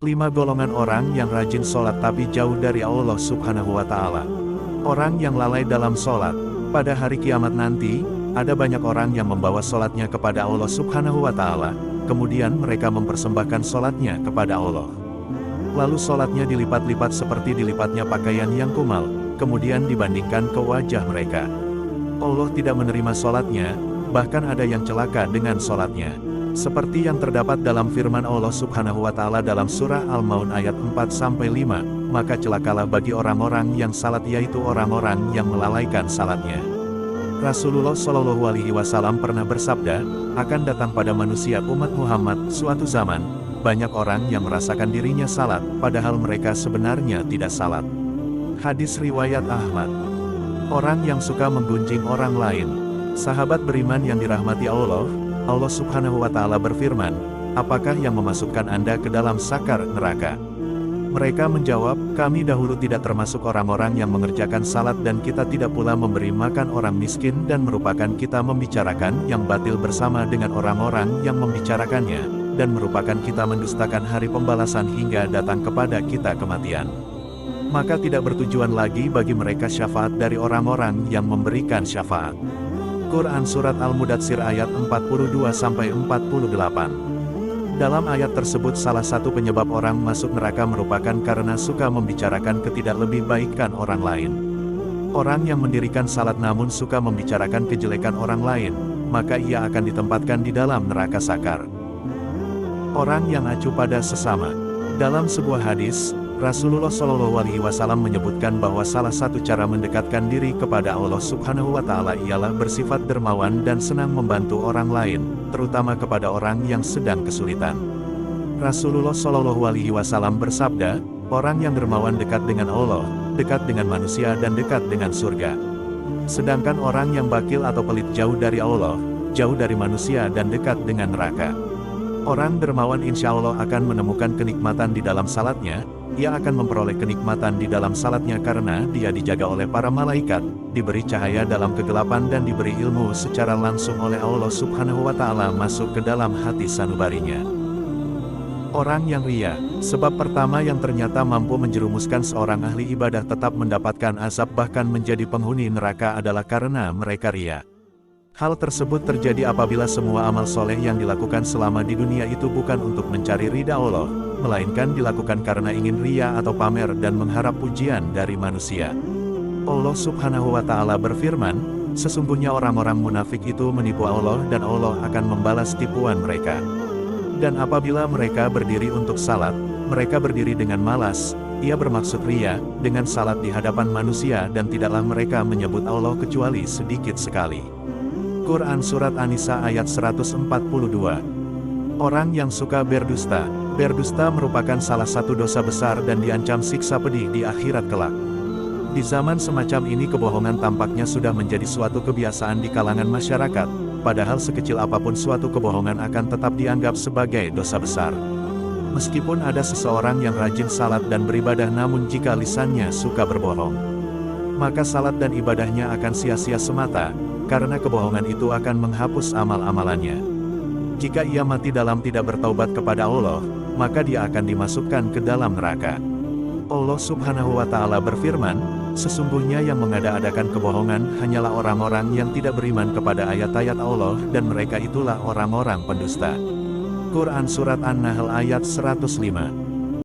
5 golongan orang yang rajin sholat tapi jauh dari Allah Subhanahu wa Ta'ala. Orang yang lalai dalam sholat. Pada hari kiamat nanti, ada banyak orang yang membawa sholatnya kepada Allah Subhanahu wa Ta'ala, kemudian mereka mempersembahkan sholatnya kepada Allah. Lalu sholatnya dilipat-lipat seperti dilipatnya pakaian yang kumal, kemudian dibandingkan ke wajah mereka. Allah tidak menerima sholatnya, bahkan ada yang celaka dengan sholatnya. Seperti yang terdapat dalam firman Allah Subhanahu wa Ta'ala dalam surah Al-Maun ayat 4-5, maka celakalah bagi orang-orang yang salat, yaitu orang-orang yang melalaikan salatnya. Rasulullah Shallallahu Alaihi Wasallam pernah bersabda, akan datang pada manusia umat Muhammad suatu zaman, banyak orang yang merasakan dirinya salat, padahal mereka sebenarnya tidak salat. Hadis riwayat Ahmad. Orang yang suka menggunjing orang lain. Sahabat beriman yang dirahmati Allah, Allah Subhanahu wa Ta'ala berfirman, apakah yang memasukkan Anda ke dalam sakar neraka? Mereka menjawab, kami dahulu tidak termasuk orang-orang yang mengerjakan salat dan kita tidak pula memberi makan orang miskin dan merupakan kita membicarakan yang batil bersama dengan orang-orang yang membicarakannya, dan merupakan kita mendustakan hari pembalasan hingga datang kepada kita kematian. Maka tidak bertujuan lagi bagi mereka syafaat dari orang-orang yang memberikan syafaat. Quran Surat Al-Mudatsir ayat 42-48. Dalam ayat tersebut salah satu penyebab orang masuk neraka merupakan karena suka membicarakan ketidaklebihbaikan orang lain. Orang yang mendirikan salat namun suka membicarakan kejelekan orang lain, maka ia akan ditempatkan di dalam neraka sakar. Orang yang acuh pada sesama. Dalam sebuah hadis, Rasulullah Shallallahu Alaihi Wasallam menyebutkan bahwa salah satu cara mendekatkan diri kepada Allah Subhanahu wa Ta'ala ialah bersifat dermawan dan senang membantu orang lain, terutama kepada orang yang sedang kesulitan. Rasulullah Shallallahu Alaihi Wasallam bersabda, orang yang dermawan dekat dengan Allah, dekat dengan manusia dan dekat dengan surga. Sedangkan orang yang bakil atau pelit jauh dari Allah, jauh dari manusia dan dekat dengan neraka. Orang dermawan insya Allah akan menemukan kenikmatan di dalam salatnya. Ia akan memperoleh kenikmatan di dalam salatnya karena dia dijaga oleh para malaikat, diberi cahaya dalam kegelapan dan diberi ilmu secara langsung oleh Allah Subhanahu wa Ta'ala masuk ke dalam hati sanubarinya. Orang yang ria, sebab pertama yang ternyata mampu menjerumuskan seorang ahli ibadah tetap mendapatkan azab bahkan menjadi penghuni neraka adalah karena mereka ria. Hal tersebut terjadi apabila semua amal soleh yang dilakukan selama di dunia itu bukan untuk mencari ridha Allah, melainkan dilakukan karena ingin ria atau pamer dan mengharap pujian dari manusia. Allah Subhanahu wa Ta'ala berfirman, sesungguhnya orang-orang munafik itu menipu Allah dan Allah akan membalas tipuan mereka. Dan apabila mereka berdiri untuk salat, mereka berdiri dengan malas, ia bermaksud ria, dengan salat di hadapan manusia dan tidaklah mereka menyebut Allah kecuali sedikit sekali. Quran Surat An-Nisa ayat 142. Orang yang suka berdusta. Berdusta merupakan salah satu dosa besar dan diancam siksa pedih di akhirat kelak. Di zaman semacam ini kebohongan tampaknya sudah menjadi suatu kebiasaan di kalangan masyarakat, padahal sekecil apapun suatu kebohongan akan tetap dianggap sebagai dosa besar. Meskipun ada seseorang yang rajin salat dan beribadah namun jika lisannya suka berbohong, maka salat dan ibadahnya akan sia-sia semata, karena kebohongan itu akan menghapus amal-amalannya. Jika ia mati dalam tidak bertaubat kepada Allah, maka dia akan dimasukkan ke dalam neraka. Allah Subhanahu wa Ta'ala berfirman, sesungguhnya yang mengada-adakan kebohongan hanyalah orang-orang yang tidak beriman kepada ayat-ayat Allah dan mereka itulah orang-orang pendusta. Quran Surat An-Nahl ayat 105.